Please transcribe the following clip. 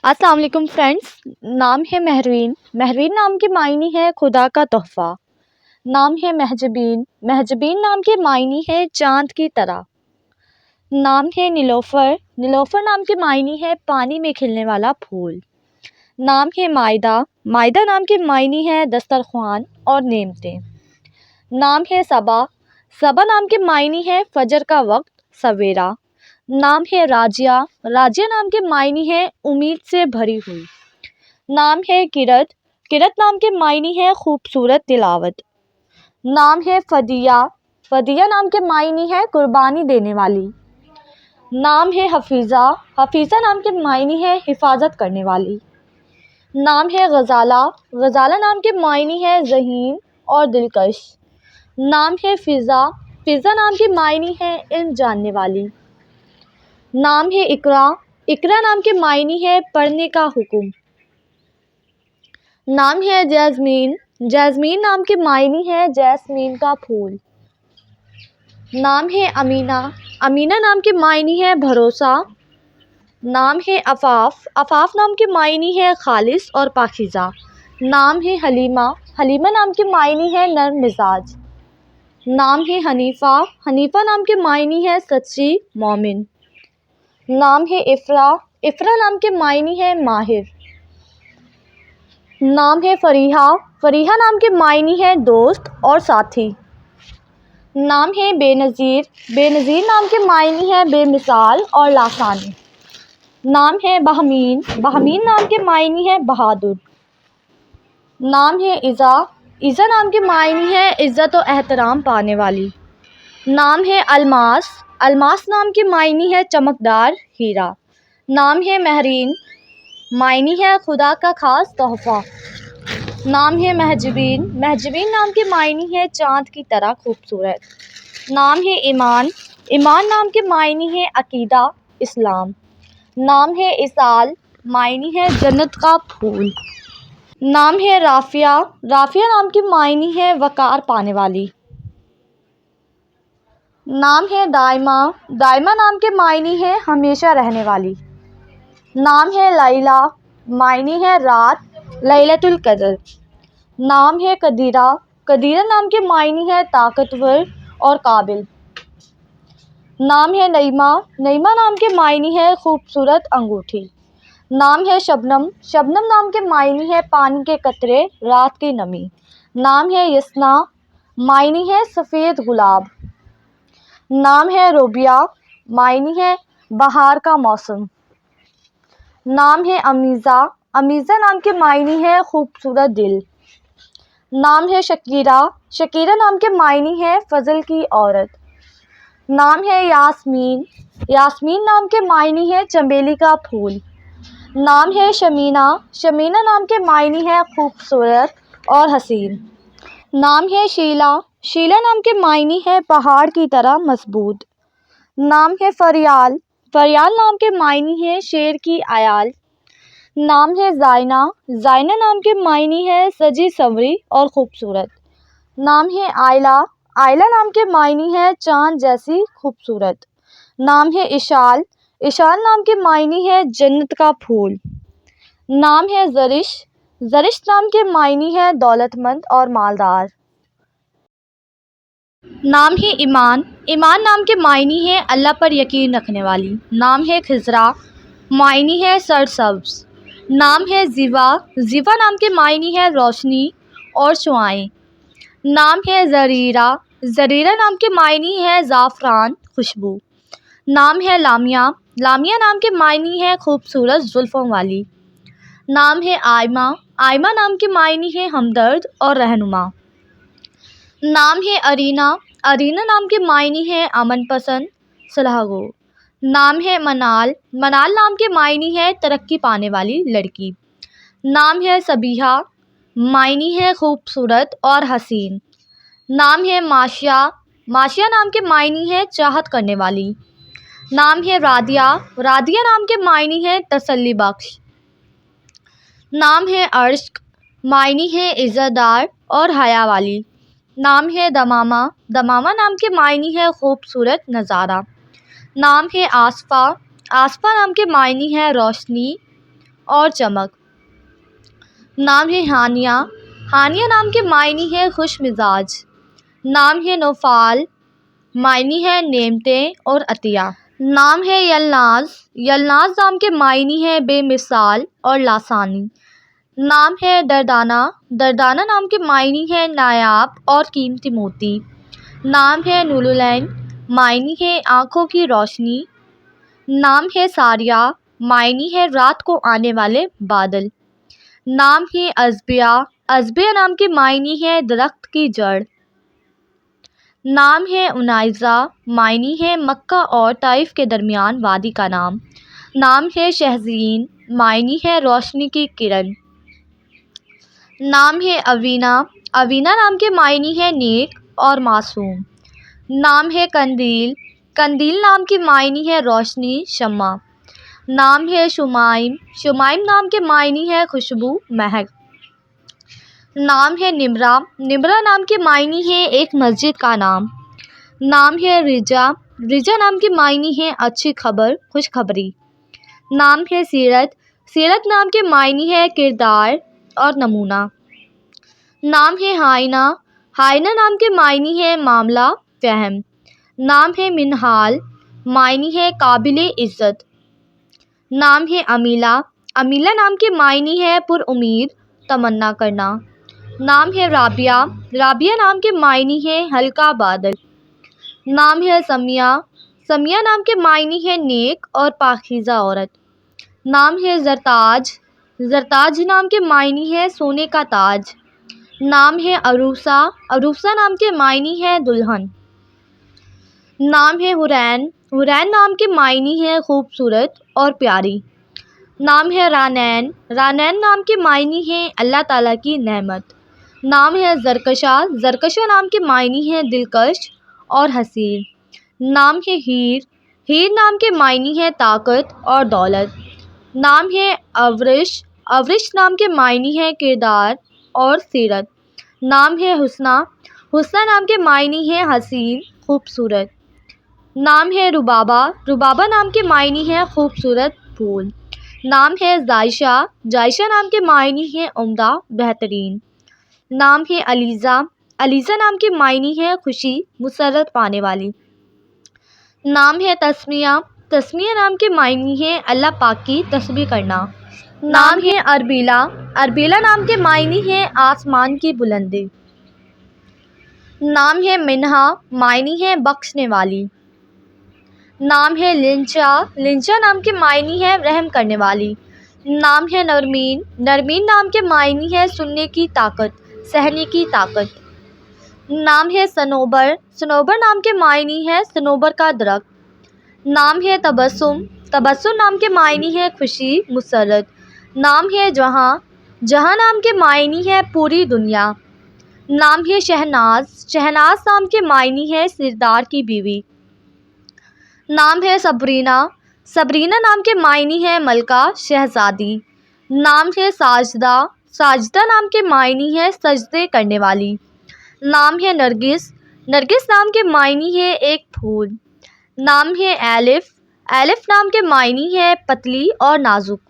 السلام علیکم فرینڈس. نام ہے مہروین. مہروین نام کے معنی ہے خدا کا تحفہ. نام ہے مہجبین. مہجبین نام کے معنی ہے چاند کی طرح. نام ہے نیلوفر. نیلوفر نام کے معنی ہے پانی میں کھلنے والا پھول. نام ہے مائدہ. مائدہ نام کے معنی ہے دسترخوان اور نعمتیں. نام ہے صبا. صبا نام کے معنی ہے فجر کا وقت، سویرا. نام ہے راجیہ. راجیہ نام کے معنی ہے امید سے بھری ہوئی. نام ہے کرت. کرت نام کے معنی ہے خوبصورت تلاوت. نام ہے فدیہ. فدیہ نام کے معنی ہے قربانی دینے والی. نام ہے حفیظہ. حفیظہ نام کے معنی ہے حفاظت کرنے والی. نام ہے غزالہ. غزالہ نام کے معنی ہے ذہین اور دلکش. نام ہے فضا. فضا نام کے معنی ہے علم جاننے والی. نام ہے اقرا. اقرا نام کے معنی ہے پڑھنے کا حکم. نام ہے جیسمین. جیسمین نام کے معنی ہے جیسمین کا پھول. نام ہے امینہ. امینہ نام کے معنی ہے بھروسہ. نام ہے عفاف. عفاف نام کے معنی ہے خالص اور پاکیزہ. نام ہے حلیمہ. حلیمہ نام کے معنی ہے نرم مزاج. نام ہے حنیفہ. حنیفہ نام کے معنی ہے سچی مومن. نام ہے افرا. افرا نام کے معنی ہے ماہر. نام ہے فریحہ. فریحہ نام کے معنی ہے دوست اور ساتھی. نام ہے بے نظیر. بے نظیر نام کے معنی ہے بے مثال اور لاسانی. نام ہے بہمین. بہمین نام کے معنی ہے بہادر. نام ہے عزا. عزا نام کے معنی ہے عزت و احترام پانے والی. نام ہے الماس. الماس نام کے معنی ہے چمکدار ہیرا. نام ہے مہرین. معنی ہے خدا کا خاص تحفہ. نام ہے مہجبین. مہجبین نام کے معنی ہے چاند کی طرح خوبصورت. نام ہے ایمان. ایمان نام کے معنی ہے عقیدہ، اسلام. نام ہے اصال. معنی ہے جنت کا پھول. نام ہے رافعہ. رافعہ نام کے معنی ہے وقار پانے والی. نام ہے دائمہ. دائمہ نام کے معنی ہے ہمیشہ رہنے والی. نام ہے لیلی. معنی ہے رات، لیلۃ القدر. نام ہے قدیرہ. قدیرہ نام کے معنی ہے طاقتور اور قابل. نام ہے نعیمہ. نعیمہ نام کے معنی ہے خوبصورت انگوٹھی. نام ہے شبنم. شبنم نام کے معنی ہے پانی کے قطرے، رات کی نمی. نام ہے یسنا. معنی ہے سفید گلاب. نام ہے روبیہ. معنی ہے بہار کا موسم. نام ہے امیزہ. امیزہ نام کے معنی ہے خوبصورت دل. نام ہے شکیرہ. شکیرہ نام کے معنی ہے فضل کی عورت. نام ہے یاسمین. یاسمین نام کے معنی ہے چنبیلی کا پھول. نام ہے شمینہ. شمینہ نام کے معنی ہے خوبصورت اور حسین. نام ہے شیلا. شیلا نام کے معنی ہے پہاڑ کی طرح مضبوط. نام ہے فریال. فریال نام کے معنی ہے شیر کی عیال. نام ہے زائنہ. زائنہ نام کے معنی ہے سجی سنوری اور خوبصورت. نام ہے آئلہ. آئلہ نام کے معنی ہے چاند جیسی خوبصورت. نام ہے اشال. اشال نام کے معنی ہے جنت کا پھول. نام ہے زرش. زرش نام کے معنی ہے دولت مند اور مالدار. نام ہے ایمان. ایمان نام کے معنی ہے اللہ پر یقین رکھنے والی. نام ہے خضرا. معنی ہے سرسبز. نام ہے زیوا. زیوا نام کے معنی ہے روشنی اور شعاعیں. نام ہے زریرہ. زریرہ نام کے معنی ہے زعفران، خوشبو. نام ہے لامیہ. لامیہ نام کے معنی ہے خوبصورت زلفوں والی. نام ہے آئمہ. آئمہ نام کے معنی ہے ہمدرد اور رہنما. نام ہے ارینا. ارینا نام کے معنی ہے امن پسند، صلح گو. نام ہے منال. منال نام کے معنی ہے ترقی پانے والی لڑکی. نام ہے صبیحہ. معنی ہے خوبصورت اور حسین. نام ہے ماشیہ. ماشیہ نام کے معنی ہے چاہت کرنے والی. نام ہے رادیہ. رادیہ نام کے معنی ہے تسلی بخش. نام ہے عشق. معنی ہے عزت دار اور حیا والی. نام ہے دمامہ. دمامہ نام کے معنی ہے خوبصورت نظارہ. نام ہے آصفہ. آصفہ نام کے معنی ہے روشنی اور چمک۔ نام ہے ہانیہ، ہانیہ نام کے معنی ہے خوش مزاج۔ نام ہے نوفال، معنی ہے نعمتیں اور عطیہ۔ نام ہے یلناز، یلناز نام کے معنی ہے بے مثال اور لاسانی۔ نام ہے دردانہ، دردانہ نام کے معنی ہے نایاب اور قیمتی موتی۔ نام ہے نورالعین، معنی ہے آنکھوں کی روشنی۔ نام ہے ساریہ، معنی ہے رات کو آنے والے بادل۔ نام ہے ازبیہ، ازبیہ نام کے معنی ہے درخت کی جڑ۔ نام ہے عنائزہ، معنی ہے مکہ اور طائف کے درمیان وادی کا نام۔ نام ہے شہزین، معنی ہے روشنی کی کرن۔ نام ہے اوینہ، اوینہ نام کے معنی ہے نیک اور معصوم۔ نام ہے قندیل، قندیل نام کے معنی ہے روشنی، شمع۔ نام ہے شمائم، شمائم نام کے معنی ہے خوشبو، مہک۔ نام ہے نمرہ، نمرہ نام کے معنی ہے ایک مسجد کا نام۔ نام ہے رجا، رجا نام کے معنی ہے اچھی خبر، خوشخبری۔ نام ہے سیرت، سیرت نام کے معنی ہے کردار اور نمونہ۔ نام ہے ہائنہ، ہائنہ نام کے معنی ہے معاملہ، فہم۔ نام ہے منہال، معنی ہے قابل عزت۔ نام ہے امیلہ، امیلہ نام کے معنی ہے پر امید، تمنا کرنا۔ نام ہے رابعہ، رابعہ نام کے معنی ہے ہلکا بادل۔ نام ہے سمیہ، سمیہ نام کے معنی ہے نیک اور پاکیزہ عورت۔ نام ہے زرتاج، زرتاج نام کے معنی ہے سونے کا تاج۔ نام ہے عروسہ، عروسہ نام کے معنی ہے دلہن۔ نام ہے حورین، حورین نام کے معنی ہے خوبصورت اور پیاری۔ نام ہے رانین، رانین نام کے معنی ہے اللہ تعالیٰ کی نعمت۔ نام ہے زرکشہ، زرکشہ نام کے معنی ہے دلکش اور حسین۔ نام ہے ہیر، ہیر نام کے معنی ہے طاقت اور دولت۔ نام ہے اورش، اورش نام کے معنی ہے کردار اور سیرت۔ نام ہے حسنہ، حسنہ نام کے معنی ہے حسین، خوبصورت۔ نام ہے ربابہ، ربابہ نام کے معنی ہے خوبصورت پھول۔ نام ہے جائشہ، جائشہ نام کے معنی ہے عمدہ، بہترین۔ نام ہے علیزہ، علیزہ نام کے معنی ہے خوشی، مسرت پانے والی۔ نام ہے تسمیہ، تسمیہ نام کے معنی ہے اللہ پاک کی تسبیح کرنا۔ نام ہے اربیلہ، اربیلہ نام کے معنی ہے آسمان کی بلندی۔ نام ہے منہا، معنی ہے بخشنے والی۔ نام ہے لنچا، لنچا نام کے معنی ہے رحم کرنے والی۔ نام ہے نرمین، نرمین نام کے معنی ہے سننے کی طاقت، سہنے کی طاقت۔ نام ہے صنوبر، صنوبر نام کے معنی ہے صنوبر کا درخت۔ نام ہے تبسم، تبسم نام کے معنی ہے خوشی، مسرت۔ نام ہے جہاں، جہاں نام کے معنی ہے پوری دنیا۔ نام ہے شہناز، شہناز نام کے معنی ہے سردار کی بیوی۔ نام ہے صبرینہ، صبرینہ نام کے معنی ہے ملکہ، شہزادی۔ نام ہے ساجدہ، ساجدہ نام کے معنی ہے سجدے کرنے والی۔ نام ہے نرگس، نرگس نام کے معنی ہے ایک پھول۔ نام ہے ایلف، ایلف نام کے معنی ہے پتلی اور نازک۔